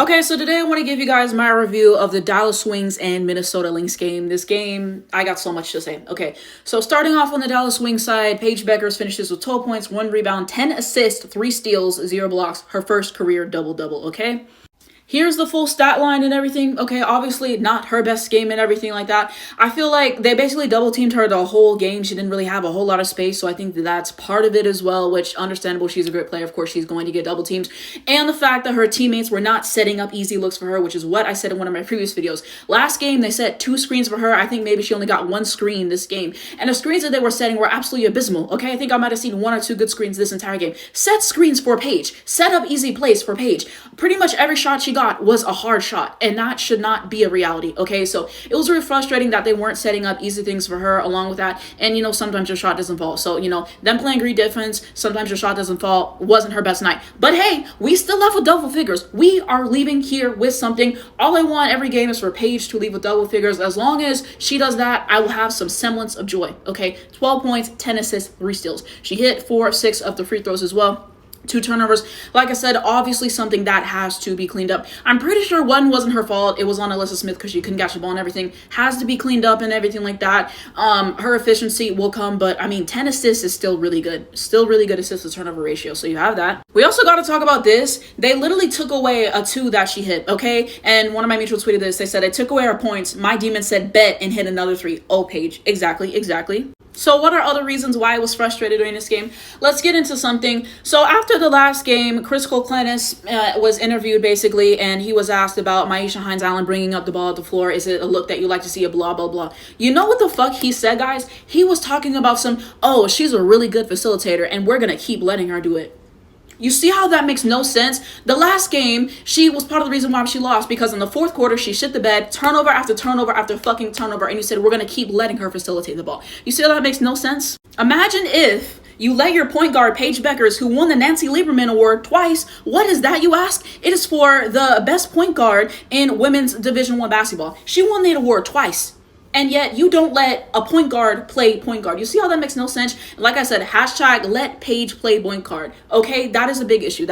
Okay, so today I want to give you guys my review of the Dallas Wings and Minnesota Lynx game. This game, I got so much to say. Okay, so starting off on the Dallas Wings side, Paige Bueckers finishes with 12 points, 1 rebound, 10 assists, 3 steals, 0 blocks, her first career double-double, okay? Here's the full stat line and everything. Okay, obviously not her best game and everything like that. I feel like they basically double teamed her the whole game. She didn't really have a whole lot of space, so I think that's part of it as well, which understandable. She's a great player. Of course, she's going to get double teamed. And the fact that her teammates were not setting up easy looks for her, which is what I said in one of my previous videos. Last game, they set 2 screens for her. I think maybe she only got 1 screen this game. And the screens that they were setting were absolutely abysmal. Okay, I think I might have seen 1 or 2 good screens this entire game. Set screens for Paige. Set up easy plays for Paige. Pretty much every shot she got was a hard shot, and that should not be a reality. Okay, so it was really frustrating that they weren't setting up easy things for her along with that. And sometimes your shot doesn't fall, so them playing great defense, sometimes your shot doesn't fall. Wasn't her best night, but hey, we still left with double figures. We are leaving here with something. All I want every game is for Paige to leave with double figures. As long as she does that, I will have some semblance of joy. Okay, 12 points, 10 assists, 3 steals. She hit 4 of 6 of the free throws as well. 2 turnovers. Like I said, obviously something that has to be cleaned up. I'm pretty sure one wasn't her fault. It was on Alyssa Smith because she couldn't catch the ball and everything. Has to be cleaned up and everything like that. Her efficiency will come, but I mean, 10 assists is still really good. Still really good assist to turnover ratio, so you have that. We also got to talk about this. They literally took away a 2 that she hit, okay? And one of my mutuals tweeted this. They said, I took away her points. My demon said bet and hit another 3. Oh, Paige. Exactly. So what are other reasons why I was frustrated during this game? Let's get into something. So after the last game, Chris Cole-Clennis was interviewed basically, and he was asked about Myisha Hines-Allen bringing up the ball at the floor. Is it a look that you like to see, a blah, blah, blah. You know what the fuck he said, guys? He was talking about she's a really good facilitator, and we're going to keep letting her do it. You see how that makes no sense? The last game, she was part of the reason why she lost, because in the 4th quarter, she shit the bed, turnover after turnover after fucking turnover, and you said, we're going to keep letting her facilitate the ball. You see how that makes no sense? Imagine if you let your point guard, Paige Bueckers, who won the Nancy Lieberman Award twice. What is that, you ask? It is for the best point guard in women's Division I basketball. She won that award twice. And yet you don't let a point guard play point guard. You see how that makes no sense? Like I said, hashtag let Paige play point guard. Okay, that is a big issue.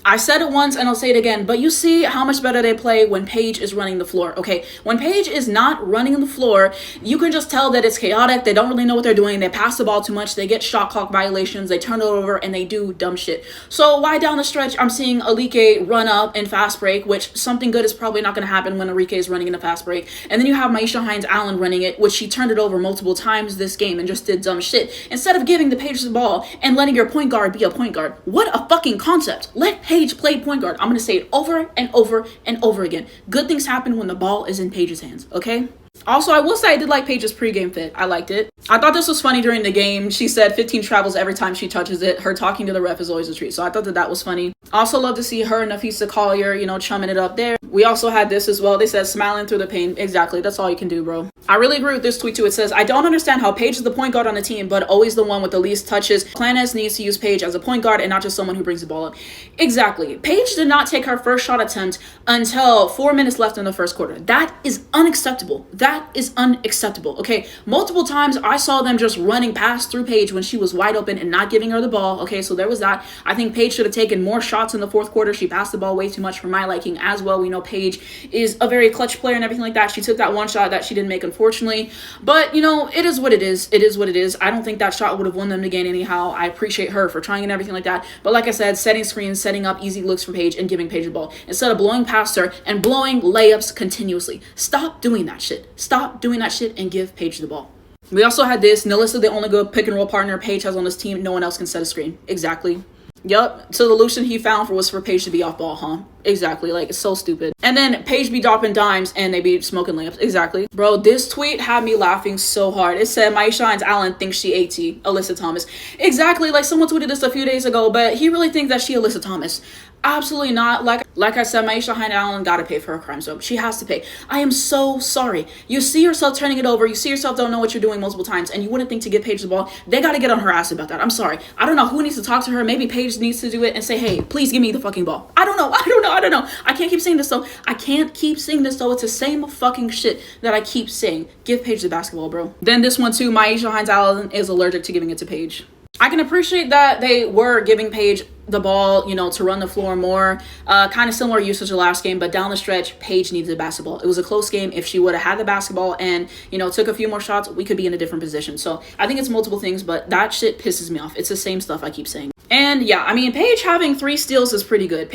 I said it once and I'll say it again, but you see how much better they play when Paige is running the floor. Okay, when Paige is not running the floor, you can just tell that it's chaotic. They don't really know what they're doing. They pass the ball too much. They get shot clock violations. They turn it over and they do dumb shit. So why down the stretch I'm seeing Alike run up in fast break, which something good is probably not going to happen when Alike is running in a fast break. And then you have Myisha Hines-Allen running it, which she turned it over multiple times this game and just did dumb shit. Instead of giving the Paige the ball and letting your point guard be a point guard. What a fucking concept. Let Paige play point guard. I'm going to say it over and over and over again. Good things happen when the ball is in Paige's hands, okay? Also, I will say I did like Paige's pregame fit. I liked it. I thought this was funny during the game. She said 15 travels every time she touches it. Her talking to the ref is always a treat. So I thought that was funny. Also love to see her and Nafisa Collier, chumming it up there. We also had this as well. They said smiling through the pain. Exactly. That's all you can do, bro. I really agree with this tweet too. It says, I don't understand how Paige is the point guard on the team, but always the one with the least touches. Clennis needs to use Paige as a point guard and not just someone who brings the ball up. Exactly. Paige did not take her first shot attempt until 4 minutes left in the first quarter. That is unacceptable. That is unacceptable. Okay. Multiple times I saw them just running past through Paige when she was wide open and not giving her the ball. Okay. So there was that. I think Paige should have taken more shots in the 4th quarter. She passed the ball way too much for my liking as well. We know Paige is a very clutch player and everything like that. She took that one shot that she didn't make, unfortunately. But, it is what it is. It is what it is. I don't think that shot would have won them the game anyhow. I appreciate her for trying and everything like that. But like I said, setting screens, setting up easy looks for Paige, and giving Paige the ball instead of blowing past her and blowing layups continuously. Stop doing that shit. Stop doing that shit and give Paige the ball. We also had this. Nalissa, the only good pick and roll partner Paige has on this team. No one else can set a screen. Exactly. Yup. So the solution he found was for Paige to be off ball, huh? Exactly. Like, it's so stupid. And then Paige be dropping dimes and they be smoking layups. Exactly. Bro, this tweet had me laughing so hard. It said, Myisha Hines-Allen thinks she AT, Alyssa Thomas. Exactly. Like, someone tweeted this a few days ago, but he really thinks that she Alyssa Thomas. Absolutely not. Like I said, Myisha Hines-Allen gotta pay for her crime, so she has to pay. I am so sorry. You see yourself turning it over. You see yourself don't know what you're doing multiple times, and you wouldn't think to give Paige the ball. They gotta get on her ass about that. I'm sorry. I don't know who needs to talk to her. Maybe Paige needs to do it and say, hey, please give me the fucking ball. I don't know. I can't keep saying this, though. It's the same fucking shit that I keep saying. Give Paige the basketball, bro. Then this one, too. Myisha Hines-Allen is allergic to giving it to Paige. I can appreciate that they were giving Paige the ball, to run the floor more. Kind of similar usage to last game, but down the stretch, Paige needed the basketball. It was a close game. If she would have had the basketball and, took a few more shots, we could be in a different position. So I think it's multiple things, but that shit pisses me off. It's the same stuff I keep saying. And yeah, I mean, Paige having 3 steals is pretty good.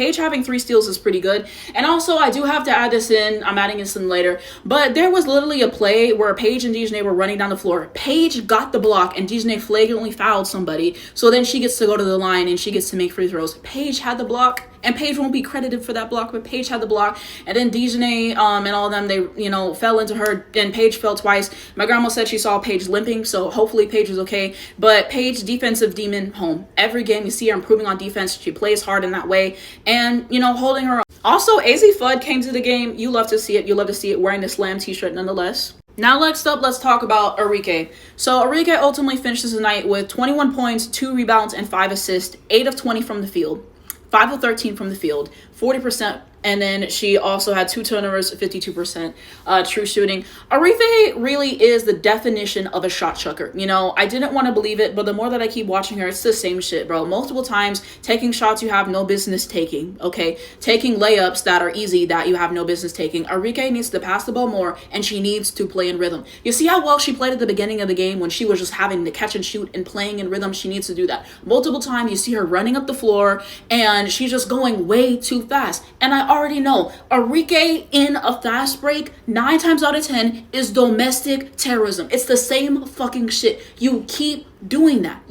And also, I do have to add this in. I'm adding this in later. But there was literally a play where Paige and Dejanay were running down the floor. Paige got the block, and Dejanay flagrantly fouled somebody. So then she gets to go to the line, and she gets to make free throws. Paige had the block. And Paige won't be credited for that block, but Paige had the block. And then Dejanay and all of them, they, fell into her. And Paige fell twice. My grandma said she saw Paige limping, so hopefully Paige is okay. But Paige, defensive demon, home. Every game you see her improving on defense. She plays hard in that way. And, holding her own. Also, AZ Fudd came to the game. You love to see it. You love to see it wearing the Slam t-shirt nonetheless. Now next up, let's talk about Arike. So Arike ultimately finishes the night with 21 points, 2 rebounds, and 5 assists, 8 of 20 from the field. 5 of 13 from the field, 40%, and then she also had 2 turnovers, 52% true shooting. Arike really is the definition of a shot chucker. I didn't want to believe it, but the more that I keep watching her, it's the same shit, bro. Multiple times, taking shots you have no business taking, okay? Taking layups that are easy that you have no business taking. Arike needs to pass the ball more, and she needs to play in rhythm. You see how well she played at the beginning of the game when she was just having to catch and shoot and playing in rhythm? She needs to do that. Multiple times, you see her running up the floor, and she's just going way too fast. And I already know Arike in a fast break 9 times out of 10 is domestic terrorism. It's the same fucking shit. You keep doing that.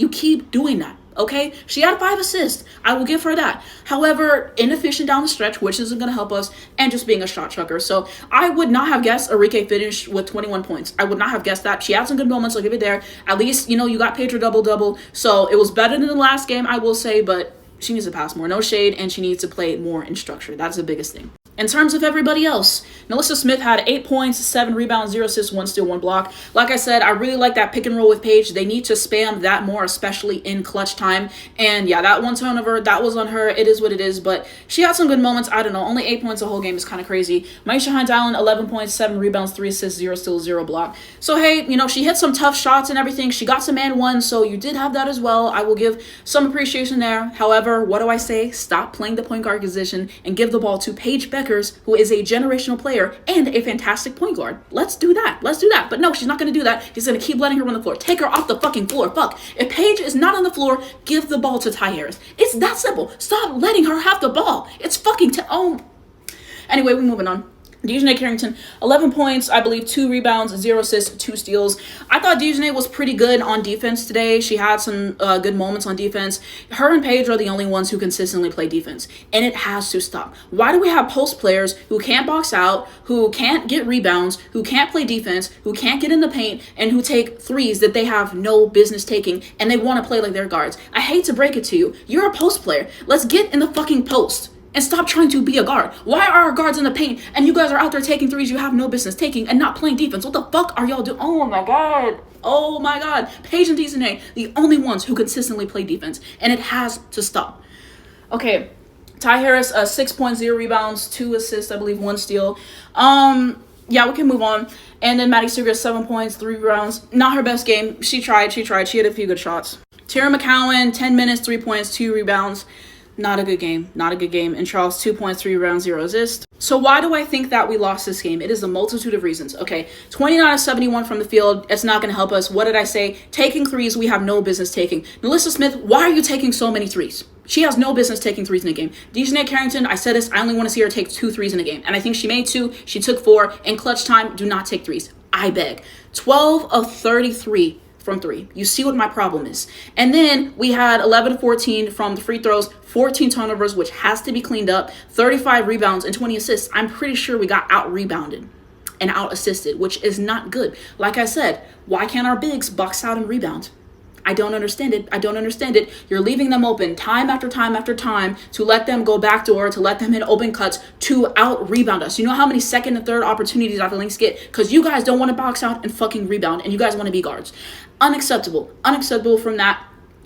Okay, she had 5 assists. I will give her that. However, inefficient down the stretch, which isn't going to help us, and just being a shot chucker. So I would not have guessed Arike finished with 21 points. I would not have guessed that. She had some good moments. I'll give it there. At least, you got Paige double-double. So it was better than the last game, I will say, but she needs to pass more. No shade, and she needs to play more in structure. That's the biggest thing. In terms of everybody else, Melissa Smith had 8 points, 7 rebounds, 0 assists, 1 steal, 1 block. Like I said, I really like that pick and roll with Paige. They need to spam that more, especially in clutch time. And yeah, that 1 turnover, that was on her. It is what it is, but she had some good moments. I don't know. Only 8 points the whole game is kind of crazy. Maisha Hines-Allen, 11 points, 7 rebounds, 3 assists, 0 steals, 0 block. So hey, she hit some tough shots and everything. She got some and one, so you did have that as well. I will give some appreciation there. However, what do I say? Stop playing the point guard position and give the ball to Paige Beckers, who is a generational player and a fantastic point guard. Let's do that. But no, she's not going to do that. She's going to keep letting her run the floor. Take her off the fucking floor. Fuck. If Paige is not on the floor, give the ball to Ty Harris. It's that simple. Stop letting her have the ball. It's fucking Anyway, we're moving on. Dejanay Carrington, 11 points, I believe 2 rebounds, 0 assists, 2 steals. I thought Dejanay was pretty good on defense today. She had some good moments on defense. Her and Paige are the only ones who consistently play defense, and it has to stop. Why do we have post players who can't box out, who can't get rebounds, who can't play defense, who can't get in the paint, and who take threes that they have no business taking, and they want to play like they're guards? I hate to break it to you. You're a post player. Let's get in the fucking post and stop trying to be a guard. Why are our guards in the paint and you guys are out there taking threes you have no business taking and not playing defense? What the fuck are y'all doing? Oh my god. Paige and Dejanay, the only ones who consistently play defense, and it has to stop. Okay, Ty Harris, 6.0 rebounds, 2 assists, I believe 1 steal. Yeah, we can move on. And then Maddie Seager, 7 points, 3 rebounds. Not her best game. She tried. She had a few good shots. Tara McCowan, 10 minutes, 3 points, 2 rebounds. Not a good game. And Charles, 2 points, 3 rebounds, 0 assists. So why do I think that we lost this game? It is a multitude of reasons. Okay, 29 of 71 from the field. It's not going to help us. What did I say? Taking threes we have no business taking. Melissa Smith, why are you taking so many threes? She has no business taking threes in a game. Dejanay Carrington, I said this, I only want to see her take 2 threes in a game. And I think she made 2. She took 4. In clutch time, do not take threes. I beg. 12 of 33 from 3. You see what my problem is. And then we had 11 of 14 from the free throws, 14 turnovers, which has to be cleaned up, 35 rebounds, and 20 assists. I'm pretty sure we got out-rebounded and out-assisted, which is not good. Like I said, why can't our bigs box out and rebound? I don't understand it. You're leaving them open time after time after time to let them go backdoor, to let them hit open cuts, to out-rebound us. You know how many second and third opportunities our Lynx get? Because you guys don't want to box out and fucking rebound, and you guys want to be guards. Unacceptable from that.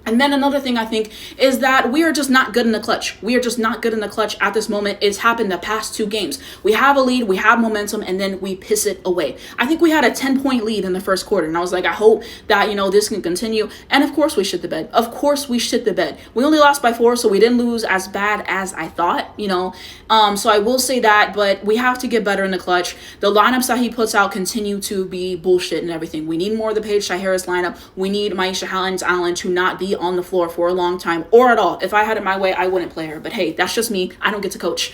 And then another thing I think is that we are just not good in the clutch. We are just not good in the clutch at this moment. It's happened the past 2 games. We have a lead, we have momentum, and then we piss it away. I think we had a 10-point lead in the first quarter, and I was like, I hope that, this can continue. And of course we shit the bed. Of course we shit the bed. We only lost by 4, so we didn't lose as bad as I thought, So I will say that, but we have to get better in the clutch. The lineups that he puts out continue to be bullshit and everything. We need more of the Paige Harris lineup. We need Maisha Allen to not be on the floor for a long time or at all. If I had it my way, I wouldn't play her, but hey, that's just me. I don't get to coach.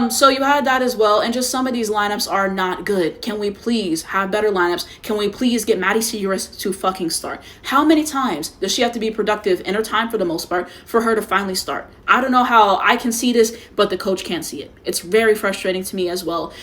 So you had that as well, and just some of these lineups are not good. Can we please have better lineups? Can we please get Maddie Sears to fucking start? How many times does she have to be productive in her time for the most part for her to finally start? I don't know how I can see this, but the coach can't see it. It's very frustrating to me as well.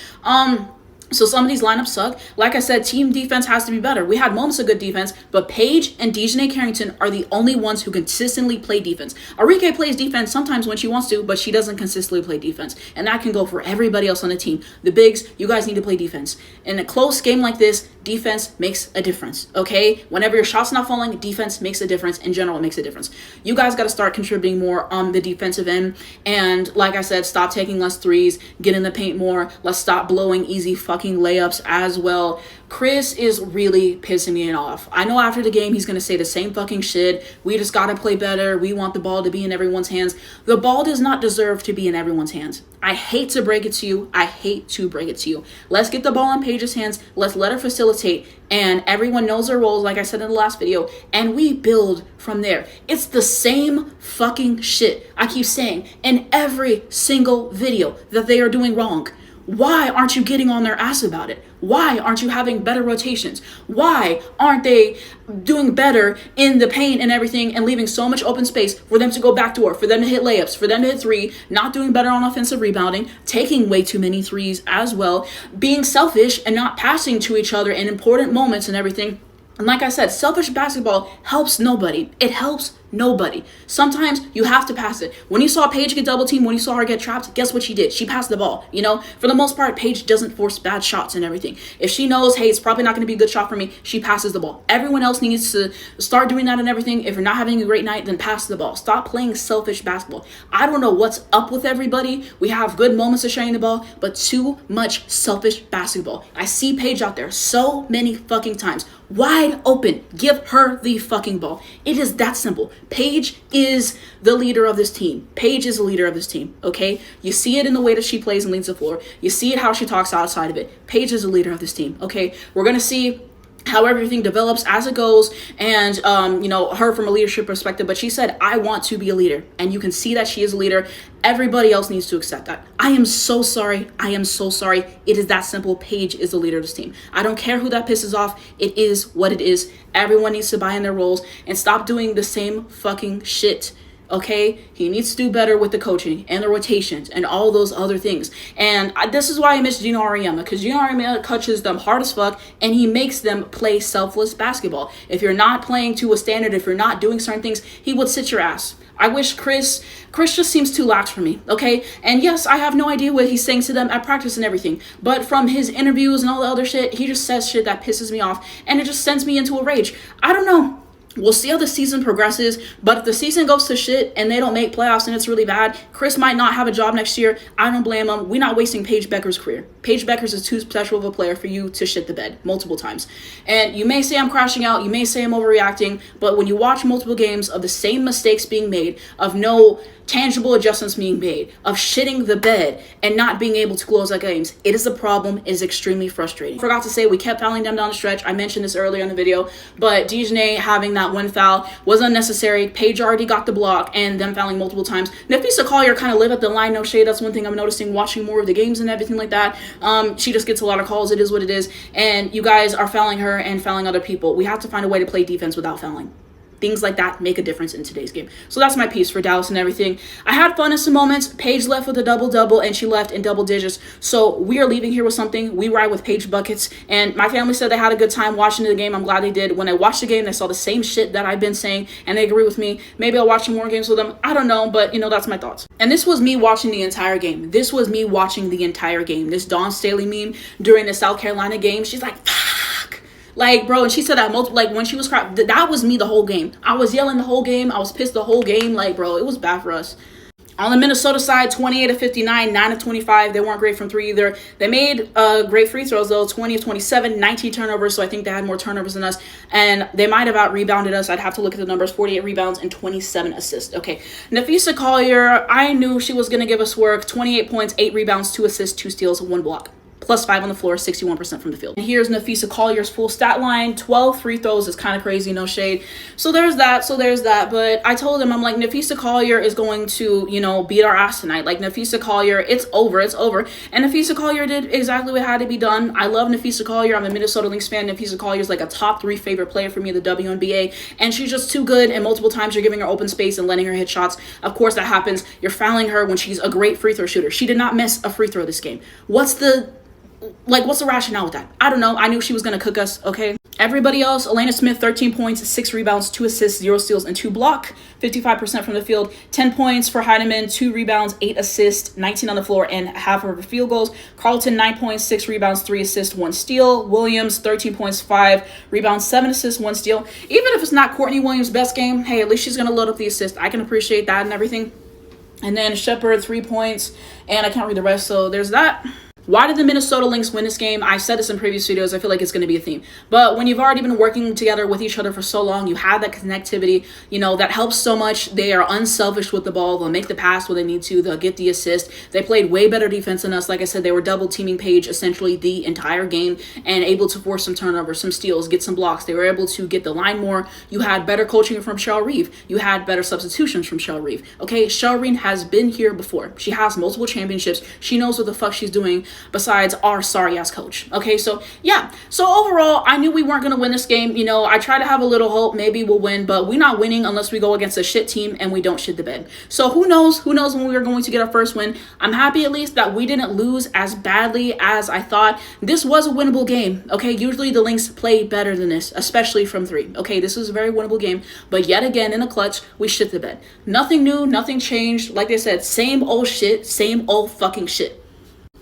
So some of these lineups suck. Like I said, team defense has to be better. We had moments of good defense, but Paige and Dejanay Carrington are the only ones who consistently play defense. Arike plays defense sometimes when she wants to, but she doesn't consistently play defense. And that can go for everybody else on the team. The bigs, you guys need to play defense. In a close game like this, defense makes a difference, okay? Whenever your shot's not falling, defense makes a difference. In general, it makes a difference. You guys got to start contributing more on the defensive end. And like I said, stop taking less threes, get in the paint more. Let's stop blowing easy fucking layups as well. Chris is really pissing me off. I know after the game he's going to say the same fucking shit. We just got to play better. We want the ball to be in everyone's hands. The ball does not deserve to be in everyone's hands. I hate to break it to you. I hate to break it to you. Let's get the ball in Paige's hands. Let's let her facilitate. And everyone knows their roles, like I said in the last video. And we build from there. It's the same fucking shit I keep saying in every single video that they are doing wrong. Why aren't you getting on their ass about it? Why aren't you having better rotations? Why aren't they doing better in the paint and everything and leaving so much open space for them to go backdoor, for them to hit layups, for them to hit 3, not doing better on offensive rebounding, taking way too many threes as well, being selfish and not passing to each other in important moments and everything? And like I said, selfish basketball helps nobody. It helps nobody. Sometimes you have to pass it. When you saw Paige get double teamed, when you saw her get trapped, guess what she did? She passed the ball. For the most part, Paige doesn't force bad shots and everything. If she knows, hey, it's probably not going to be a good shot for me, she passes the ball. Everyone else needs to start doing that and everything. If you're not having a great night, then pass the ball. Stop playing selfish basketball. I don't know what's up with everybody. We have good moments of sharing the ball, but too much selfish basketball. I see Paige out there so many fucking times. Wide open. Give her the fucking ball. It is that simple. Paige is the leader of this team. Paige is the leader of this team, okay? You see it in the way that she plays and leads the floor. You see it how she talks outside of it. Paige is the leader of this team, okay? We're going to see how everything develops as it goes and, her from a leadership perspective. But she said, I want to be a leader. And you can see that she is a leader. Everybody else needs to accept that. I am so sorry. I am so sorry. It is that simple. Paige is the leader of this team. I don't care who that pisses off. It is what it is. Everyone needs to buy in their roles and stop doing the same fucking shit. Okay, he needs to do better with the coaching and the rotations and all those other things. And this is why I miss Gino Auriemma, because Gino Auriemma coaches them hard as fuck and he makes them play selfless basketball. If you're not playing to a standard, if you're not doing certain things, he would sit your ass. I wish Chris just seems too lax for me, okay? And yes, I have no idea what he's saying to them at practice and everything, but from his interviews and all the other shit, he just says shit that pisses me off and it just sends me into a rage. I don't know. We'll see how the season progresses, but if the season goes to shit and they don't make playoffs and it's really bad, Chris might not have a job next year. I don't blame him. We're not wasting Paige Becker's career. Paige Beckers is too special of a player for you to shit the bed multiple times. And you may say I'm crashing out, you may say I'm overreacting, but when you watch multiple games of the same mistakes being made, of no tangible adjustments being made, of shitting the bed and not being able to close out games, it is a problem. It is extremely frustrating. Forgot to say, we kept fouling them down the stretch. I mentioned this earlier in the video, but Dejanay having that one foul was unnecessary. Paige already got the block and them fouling multiple times. Nafisa Collier kind of live at the line, no shade. That's one thing I'm noticing watching more of the games and everything like that. She just gets a lot of calls. It is what it is. And you guys are fouling her and fouling other people. We have to find a way to play defense without fouling. Things like that make a difference in today's game. So that's my piece for Dallas and everything. I had fun in some moments. Paige left with a double-double, and she left in double digits. So we are leaving here with something. We ride with Paige buckets. And my family said they had a good time watching the game. I'm glad they did. When I watched the game, they saw the same shit that I've been saying, and they agree with me. Maybe I'll watch some more games with them. I don't know, but, that's my thoughts. And this was me watching the entire game. This Dawn Staley meme during the South Carolina game. She's like, fuck. Like, bro, and she said that multiple, like, when she was crying, that was me the whole game. I was yelling the whole game. I was pissed the whole game. Like, bro, it was bad for us. On the Minnesota side, 28 of 59, 9 of 25. They weren't great from three either. They made great free throws, though. 20 of 27, 19 turnovers, so I think they had more turnovers than us. And they might have out-rebounded us. I'd have to look at the numbers. 48 rebounds and 27 assists. Okay, Nafisa Collier, I knew she was going to give us work. 28 points, 8 rebounds, 2 assists, 2 steals, 1 block. Plus 5 on the floor, 61% from the field. And here's Nafisa Collier's full stat line. 12 free throws is kind of crazy, no shade. So there's that. But I told him, I'm like, Nafisa Collier is going to, beat our ass tonight. Like, Nafisa Collier, it's over. And Nafisa Collier did exactly what had to be done. I love Nafisa Collier. I'm a Minnesota Lynx fan. Nafisa Collier is like a top 3 favorite player for me in the WNBA. And she's just too good. And multiple times you're giving her open space and letting her hit shots. Of course that happens. You're fouling her when she's a great free throw shooter. She did not miss a free throw this game. What's the rationale with that? I don't know. I knew she was going to cook us, okay? Everybody else, Elena Smith, 13 points, 6 rebounds, 2 assists, 0 steals, and 2 block. 55% from the field. 10 points for Heinemann, 2 rebounds, 8 assists, 19 on the floor, and half of her field goals. Carlton, 9 points, 6 rebounds, 3 assists, 1 steal. Williams, 13 points, 5 rebounds, 7 assists, 1 steal. Even if it's not Courtney Williams' best game, hey, at least she's going to load up the assist. I can appreciate that and everything. And then Shepard, 3 points, and I can't read the rest, so there's that. Why did the Minnesota Lynx win this game? I said this in previous videos. I feel like it's going to be a theme. But when you've already been working together with each other for so long, you have that connectivity, that helps so much. They are unselfish with the ball. They'll make the pass when they need to. They'll get the assist. They played way better defense than us. Like I said, they were double teaming Paige essentially the entire game and able to force some turnovers, some steals, get some blocks. They were able to get the line more. You had better coaching from Cheryl Reeve. You had better substitutions from Cheryl Reeve. Okay, Cheryl Reeve has been here before. She has multiple championships. She knows what the fuck she's doing. Besides our sorry ass coach. Okay, so yeah. So overall, I knew we weren't going to win this game. I tried to have a little hope. Maybe we'll win, but we're not winning unless we go against a shit team and we don't shit the bed. So who knows? Who knows when we are going to get our first win? I'm happy at least that we didn't lose as badly as I thought. This was a winnable game. Okay, usually the Lynx play better than this, especially from 3. Okay, this is a very winnable game, but yet again in the clutch, we shit the bed. Nothing new, nothing changed. Like I said, same old shit, same old fucking shit.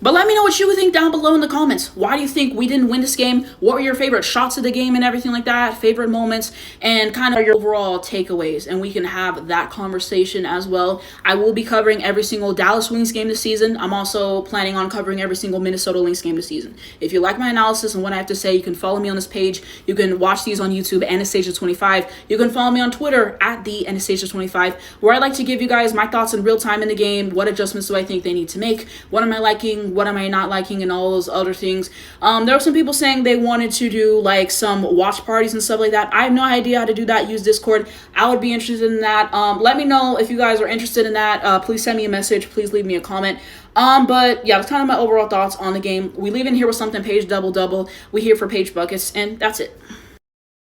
But let me know what you think down below in the comments. Why do you think we didn't win this game? What were your favorite shots of the game and everything like that? Favorite moments and kind of your overall takeaways. And we can have that conversation as well. I will be covering every single Dallas Wings game this season. I'm also planning on covering every single Minnesota Lynx game this season. If you like my analysis and what I have to say, you can follow me on this page. You can watch these on YouTube, Anastasia25. You can follow me on Twitter at the Anastasia25, where I like to give you guys my thoughts in real time in the game. What adjustments do I think they need to make? What am I liking? What am I not liking, and all those other things. There were some people saying they wanted to do like some watch parties and stuff like that. I have no idea how to do that. Use Discord. I would be interested in that. Let me know if you guys are interested in that. Please send me a message. Please leave me a comment. But yeah, that's kind of my overall thoughts on the game. We leave in here with something Paige double. We here for Paige buckets, and that's it.